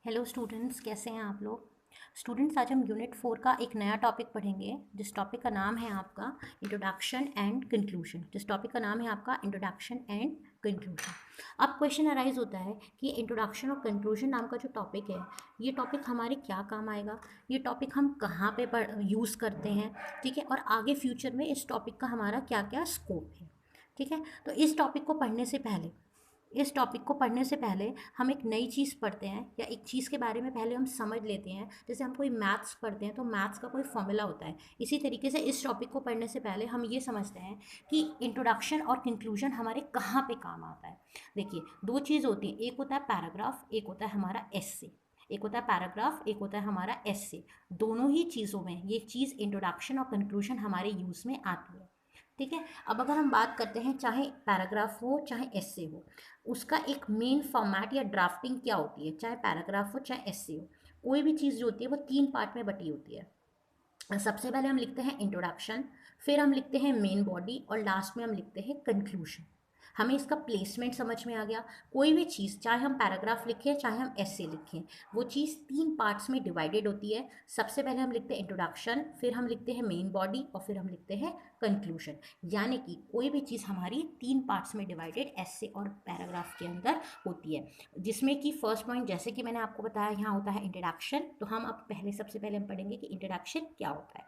Hello students, कैसे हैं आप लोग। स्टूडेंट्स, आज हम यूनिट 4 का एक नया टॉपिक पढ़ेंगे जिस टॉपिक का नाम है आपका इंट्रोडक्शन एंड कंक्लूजन। अब क्वेश्चन अराइज होता है कि इंट्रोडक्शन और कंक्लूजन नाम का जो टॉपिक है, ये टॉपिक हमारे क्या काम आएगा, ये टॉपिक हम कहाँ पे यूज़ करते हैं, ठीक है, और आगे फ्यूचर में इस टॉपिक का हमारा क्या क्या स्कोप है। ठीक है, तो इस टॉपिक को पढ़ने से पहले हम एक नई चीज़ पढ़ते हैं या एक चीज़ के बारे में पहले हम समझ लेते हैं। जैसे हम कोई मैथ्स पढ़ते हैं तो मैथ्स का कोई फॉर्मूला होता है, इसी तरीके से इस टॉपिक को पढ़ने से पहले हम ये समझते हैं कि इंट्रोडक्शन और कंक्लूजन हमारे कहाँ पे काम आता है। देखिए, दो चीज़ होती हैं, एक होता है पैराग्राफ, एक होता है हमारा एस्से। एक होता है पैराग्राफ, एक होता है हमारा एस्से। दोनों ही चीज़ों में ये चीज़ इंट्रोडक्शन और कंक्लूजन हमारे यूज़ में आती है। ठीक है, अब अगर हम बात करते हैं, चाहे पैराग्राफ हो चाहे एस्से हो, उसका एक मेन फॉर्मेट या ड्राफ्टिंग क्या होती है। चाहे पैराग्राफ हो चाहे एस्से हो, कोई भी चीज़ जो होती है वो तीन पार्ट में बटी होती है। सबसे पहले हम लिखते हैं इंट्रोडक्शन, फिर हम लिखते हैं मेन बॉडी, और लास्ट में हम लिखते हैं कंक्लूजन। हमें इसका प्लेसमेंट समझ में आ गया। कोई भी चीज़, चाहे हम पैराग्राफ लिखें चाहे हम एस्से लिखें, वो चीज़ तीन पार्ट्स में डिवाइडेड होती है। सबसे पहले हम लिखते हैं इंट्रोडक्शन, फिर हम लिखते हैं मेन बॉडी, और फिर हम लिखते हैं कंक्लूजन। यानी कि कोई भी चीज़ हमारी तीन पार्ट्स में डिवाइडेड एस्से और पैराग्राफ के अंदर होती है। जिसमें कि फर्स्ट पॉइंट, जैसे कि मैंने आपको बताया, यहाँ होता है इंट्रोडक्शन। तो हम अब सबसे पहले हम पढ़ेंगे कि इंट्रोडक्शन क्या होता है।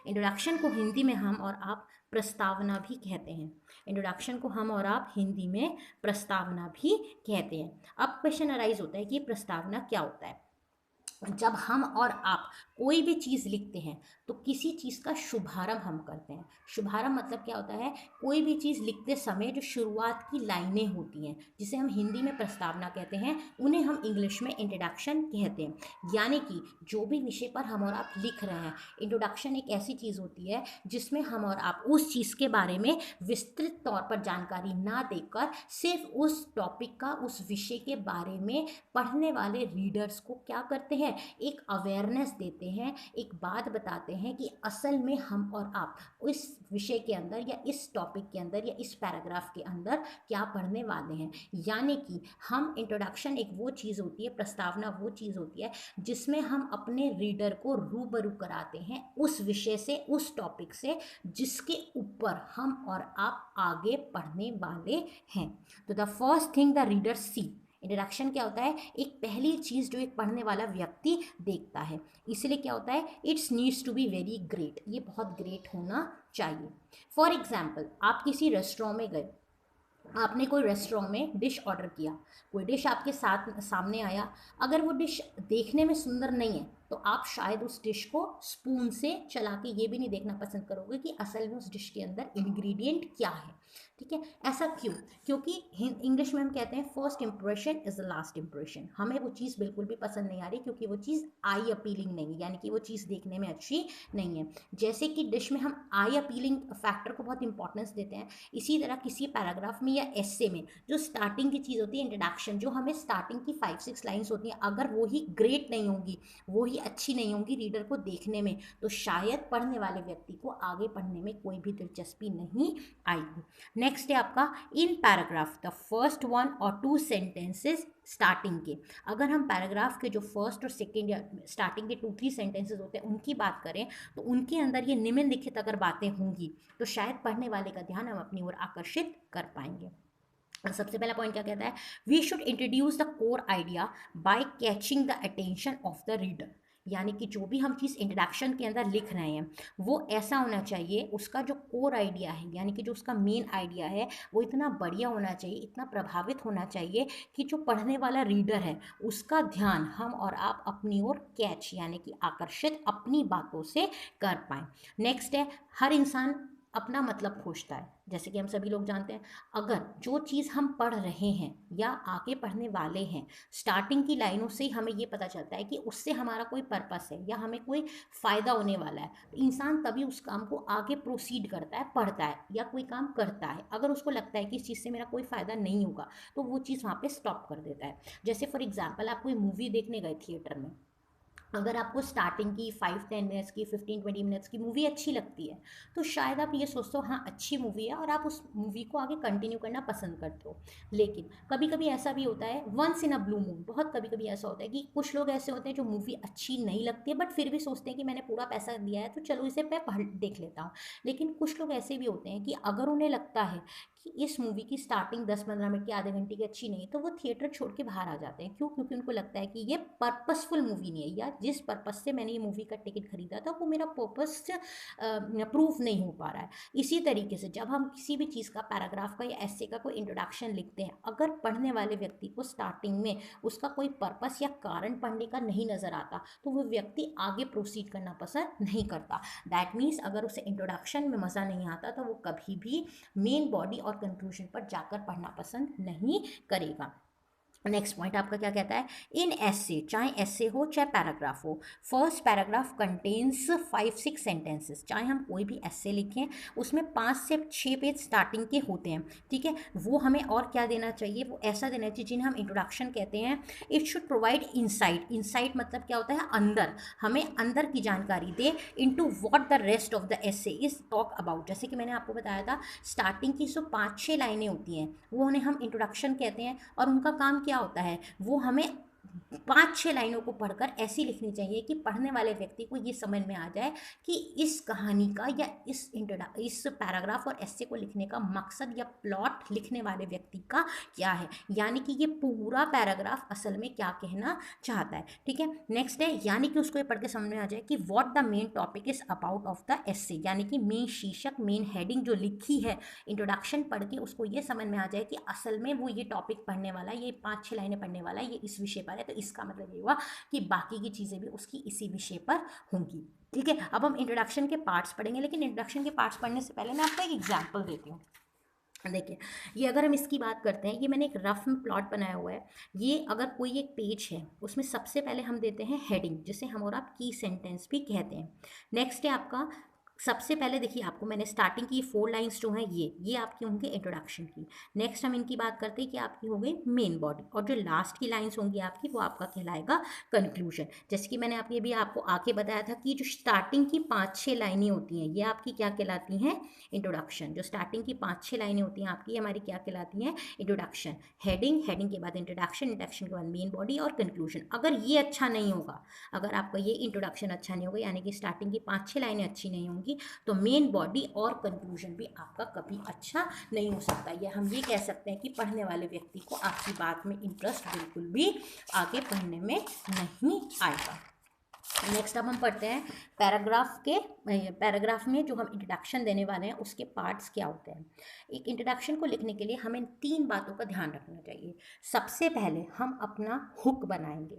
इंट्रोडक्शन को हिंदी में हम और आप प्रस्तावना भी कहते हैं। इंट्रोडक्शन को हम और आप हिंदी में प्रस्तावना भी कहते हैं। अब क्वेश्चन अराइज होता है कि प्रस्तावना क्या होता है। जब हम और आप कोई भी चीज़ लिखते हैं तो किसी चीज़ का शुभारंभ हम करते हैं। शुभारंभ मतलब क्या होता है, कोई भी चीज़ लिखते समय जो शुरुआत की लाइनें होती हैं, जिसे हम हिंदी में प्रस्तावना कहते हैं, उन्हें हम इंग्लिश में इंट्रोडक्शन कहते हैं। यानी कि जो भी विषय पर हम और आप लिख रहे हैं, इंट्रोडक्शन एक ऐसी चीज़ होती है जिसमें हम और आप उस चीज़ के बारे में विस्तृत तौर पर जानकारी ना देकर सिर्फ उस टॉपिक का, उस विषय के बारे में पढ़ने वाले रीडर्स को क्या करते हैं, एक अवेयरनेस देते हैं, एक बात बताते हैं कि असल में हम और आप इस विषय के अंदर या इस टॉपिक के अंदर या इस पैराग्राफ के अंदर क्या पढ़ने वाले हैं। यानी कि हम इंट्रोडक्शन एक वो चीज़ होती है, प्रस्तावना वो चीज़ होती है जिसमें हम अपने रीडर को रूबरू कराते हैं उस विषय से, उस टॉपिक से जिसके ऊपर हम और आप आगे पढ़ने वाले हैं। तो the first thing the reader see, introduction क्या होता है, एक पहली चीज़ जो एक पढ़ने वाला व्यक्ति देखता है। इसलिए क्या होता है, it's needs to be very great, ये बहुत ग्रेट होना चाहिए। फॉर एग्जाम्पल, आप किसी रेस्टोरेंट में गए, आपने कोई रेस्टोरेंट में डिश ऑर्डर किया, कोई डिश आपके साथ सामने आया। अगर वो डिश देखने में सुंदर नहीं है तो आप शायद उस डिश को स्पून से चला के ये भी नहीं देखना पसंद करोगे कि असल में उस डिश के अंदर इंग्रेडिएंट क्या है। ठीक है, ऐसा क्यों? क्योंकि इंग्लिश में हम कहते हैं first impression is the last impression. हमें वो चीज़ बिल्कुल भी पसंद नहीं आ रही क्योंकि वो चीज़ आई अपीलिंग नहीं है, यानी कि वो चीज़ देखने में अच्छी नहीं है। जैसे कि डिश में हम आई अपीलिंग फैक्टर को बहुत इंपॉर्टेंस देते हैं, इसी तरह किसी पैराग्राफ में या एस्से में जो स्टार्टिंग की चीज़ होती है, इंट्रोडक्शन, जो हमें स्टार्टिंग की 5-6 लाइन्स होती हैं, अगर वो ही ग्रेट नहीं होंगी, वो ही अच्छी नहीं होंगी रीडर को देखने में, तो शायद पढ़ने वाले व्यक्ति को आगे पढ़ने में कोई भी दिलचस्पी नहीं आएगी। नेक्स्ट है आपका इन पैराग्राफ द फर्स्ट 1 और 2 सेंटेंसेस स्टार्टिंग के। अगर हम पैराग्राफ के जो फर्स्ट और सेकेंड या स्टार्टिंग के 2-3 सेंटेंसेस होते हैं उनकी बात करें, तो उनके अंदर ये निम्नलिखित अगर बातें होंगी तो शायद पढ़ने वाले का ध्यान हम अपनी ओर आकर्षित कर पाएंगे। सबसे पहला पॉइंट क्या कहता है, we should introduce the core idea by catching the attention of the reader. यानी कि जो भी हम चीज़ इंट्रोडक्शन के अंदर लिख रहे हैं वो ऐसा होना चाहिए, उसका जो कोर आइडिया है, यानी कि जो उसका मेन आइडिया है, वो इतना बढ़िया होना चाहिए, इतना प्रभावित होना चाहिए कि जो पढ़ने वाला रीडर है उसका ध्यान हम और आप अपनी ओर कैच, यानी कि आकर्षित अपनी बातों से कर पाएँ। नेक्स्ट है, हर इंसान अपना मतलब खोजता है। जैसे कि हम सभी लोग जानते हैं, अगर जो चीज़ हम पढ़ रहे हैं या आगे पढ़ने वाले हैं, स्टार्टिंग की लाइनों से ही हमें ये पता चलता है कि उससे हमारा कोई पर्पस है या हमें कोई फ़ायदा होने वाला है, तो इंसान तभी उस काम को आगे प्रोसीड करता है, पढ़ता है या कोई काम करता है। अगर उसको लगता है कि इस चीज़ से मेरा कोई फ़ायदा नहीं होगा तो वो चीज़ वहाँ पर स्टॉप कर देता है। जैसे फॉर एग्जाम्पल, आप कोई मूवी देखने गए थिएटर में, अगर आपको स्टार्टिंग की 5-10 मिनट्स की 15-20 मिनट्स की मूवी अच्छी लगती है, तो शायद आप ये सोचते हो हाँ अच्छी मूवी है और आप उस मूवी को आगे कंटिन्यू करना पसंद करते हो। लेकिन कभी कभी ऐसा भी होता है, once in a blue moon, बहुत कभी कभी ऐसा होता है कि कुछ लोग ऐसे होते हैं जो मूवी अच्छी नहीं लगती है बट फिर भी सोचते हैं कि मैंने पूरा पैसा दिया है तो चलो इसे मैं पढ़ देख लेता हूँ। लेकिन कुछ लोग ऐसे भी होते हैं कि अगर उन्हें लगता है कि इस मूवी की स्टार्टिंग 10-15 मिनट की, आधे घंटे की अच्छी नहीं है, तो वो थिएटर छोड़ के बाहर आ जाते हैं। क्यों? क्योंकि उनको लगता है कि ये पर्पसफुल मूवी नहीं है, या जिस पर्पस से मैंने ये मूवी का टिकट खरीदा था वो मेरा पर्पस प्रूफ नहीं हो पा रहा है। इसी तरीके से जब हम किसी भी चीज़ का, पैराग्राफ का या ऐसे का कोई इंट्रोडक्शन लिखते हैं, अगर पढ़ने वाले व्यक्ति को स्टार्टिंग में उसका कोई पर्पस या कारण पढ़ने का नहीं नज़र आता, तो वो व्यक्ति आगे प्रोसीड करना पसंद नहीं करता। दैट मीन्स अगर उसे इंट्रोडक्शन में मज़ा नहीं आता तो वो कभी भी मेन बॉडी और कंक्लूजन पर जाकर पढ़ना पसंद नहीं करेगा। नेक्स्ट पॉइंट आपका क्या कहता है? इन एसे, चाहे एसे हो चाहे पैराग्राफ हो, फर्स्ट पैराग्राफ कंटेन्स 5-6 सेंटेंसेस। चाहे हम कोई भी एसे लिखें, उसमें 5 से 6 पेज स्टार्टिंग के होते हैं, ठीक है। वो हमें और क्या देना चाहिए? वो ऐसा देना चाहिए जिन्हें हम इंट्रोडक्शन कहते हैं। It should provide insight. Insight मतलब क्या होता है? अंदर, हमें अंदर की जानकारी दे into what the rest of the essay is talk about. जैसे कि मैंने आपको बताया था, स्टार्टिंग की जो 5-6 लाइनें होती हैं वो उन्हें हम इंट्रोडक्शन कहते हैं, और उनका काम क्या होता है? वो हमें 5-6 लाइनों को पढ़कर ऐसी लिखनी चाहिए कि पढ़ने वाले व्यक्ति को ये समझ में आ जाए कि इस कहानी का या इस पैराग्राफ और ऐसे को लिखने का मकसद या प्लॉट लिखने वाले व्यक्ति का क्या है, यानी कि ये पूरा पैराग्राफ असल में क्या कहना चाहता है, ठीक है। नेक्स्ट है, यानी कि उसको ये पढ़ के समझ में आ जाए कि what the main topic is about of the essay, यानी कि मेन शीर्षक, मेन हेडिंग जो लिखी है इंट्रोडक्शन पढ़ के उसको ये समझ में आ जाए कि असल में वो ये टॉपिक पढ़ने वाला है, ये 5-6 लाइनें पढ़ने वाला है, ये इस विषय पर है। तो इसका मतलब ये हुआ कि बाकी की चीज़ें भी उसकी इसी विषय पर होंगी, ठीक है। अब हम इंट्रोडक्शन के पार्ट्स पढ़ेंगे, लेकिन इंट्रोडक्शन के पार्ट्स पढ़ने से पहले मैं आपको एक एग्जाम्पल देती हूँ। देखिए, ये अगर हम इसकी बात करते हैं, ये मैंने एक रफ में प्लॉट बनाया हुआ है। ये अगर कोई एक पेज है, उसमें सबसे पहले हम देते हैं हेडिंग, जिसे हम और आप की सेंटेंस भी कहते हैं। नेक्स्ट है आपका, सबसे पहले देखिए, आपको मैंने स्टार्टिंग की 4 लाइंस जो हैं ये आपकी होंगी इंट्रोडक्शन की। नेक्स्ट हम इनकी बात करते हैं कि आपकी हो गई मेन बॉडी, और जो लास्ट की लाइंस होंगी आपकी वो आपका कहलाएगा कंक्लूजन। जैसे कि मैंने आपके भी आपको आके बताया था कि जो स्टार्टिंग की 5-6 लाइनें होती हैं ये आपकी क्या कहलाती हैं? इंट्रोडक्शन। जो स्टार्टिंग की 5-6 लाइनें होती हैं आपकी, हमारी क्या कहलाती हैं? इंट्रोडक्शन। हेडिंग, हेडिंग के बाद इंट्रोडक्शन, इंट्रोडक्शन के बाद मेन बॉडी और कंक्लूजन। अगर ये अच्छा नहीं होगा, अगर आपका ये इंट्रोडक्शन अच्छा नहीं होगा, यानी कि स्टार्टिंग की 5-6 लाइनें अच्छी नहीं होंगी, तो मेन बॉडी और कंक्लूजन भी आपका कभी अच्छा नहीं हो सकता। या हम ये कह सकते हैं कि पढ़ने वाले व्यक्ति को आपकी बात में इंटरेस्ट बिल्कुल भी आगे पढ़ने में नहीं आएगा। नेक्स्ट अब हम पढ़ते हैं पैराग्राफ में जो हम इंट्रोडक्शन देने वाले हैं उसके पार्ट्स क्या होते हैं। एक इंट्रोडक्शन को लिखने के लिए हमें 3 बातों का ध्यान रखना चाहिए। सबसे पहले हम अपना हुक बनाएंगे,